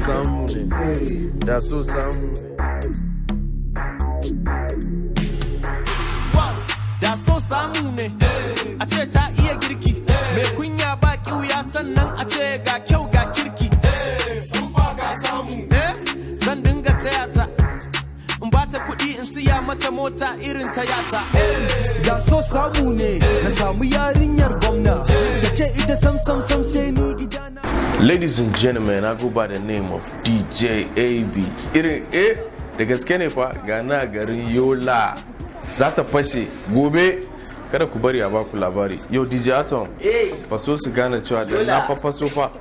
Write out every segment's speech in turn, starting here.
samu ne, da so samu. Da so samu ne, a ce ta iya girki, mai kunya ba kiwuya sannan a ce ga kyau ga kirki. Zan dinga taya ta, in ba ta kuɗi in siya mata mota irin ta yata. Da so samu ne, na samu yarinyar gwamna, da ce ita sam sai ni gidana. Ladies and gentlemen, I go by the name of DJ AB. Irin da gaske ne fa gana garin Yola. Za ta fashe gobe, kada ku bari a baku labari. Yau DJ Atom, faso su gane cewa da na fafaso fa.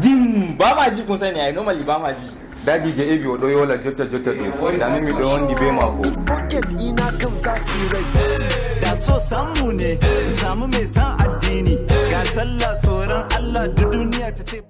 Zim ba ma ji kun sani ai normally ba ma ji. Da DJ AB odo Yola jota do da mi do wandi be mako. Pocket ina kam za su rai. Da so samu ne, samu mai san addini. Ga sallah tsoron Allah da duniya ta ce.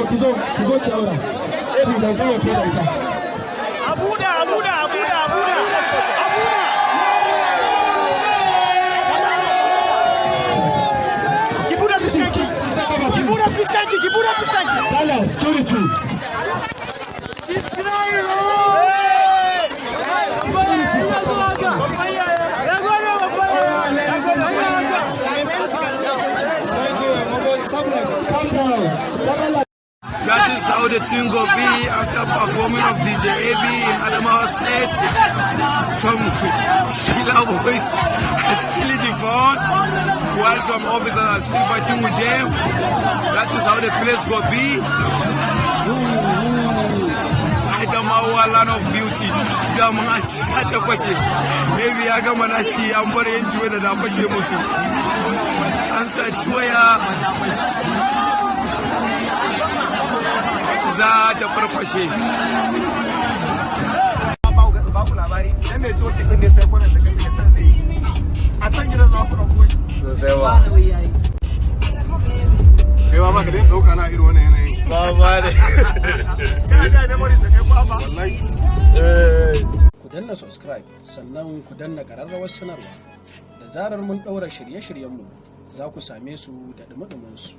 Kizo ki aura. Ebi da gaya ke da ita. Abuda. Kibuda pistanki. Dala, security. That is how the thing go be after performing of DJ AB in Adamawa State. Some Sheila boys are still in the phone while some officers are still fighting with them. That is how the place go be. Adamawa land of beauty. Gamachi sata kwashe. Maybe agama nashi ambare enjoy da fashe musu. An saci waya. Za ta farfashe. Babu labari, ɗan mai coci ɗin ne sai kwanan da kan san zai yi. A can gidan za ku ɗauko shi. Sosai wa. Kai ba ka dai ɗauka na irin wannan yanayi. Ba ne. Kana da memory da kai ba. Wallahi. Ku danna subscribe sannan ku danna ƙararrawar sanarwa. Da zarar mun ɗaura shirye-shiryenmu za ku same su da ɗumi-ɗuminsu.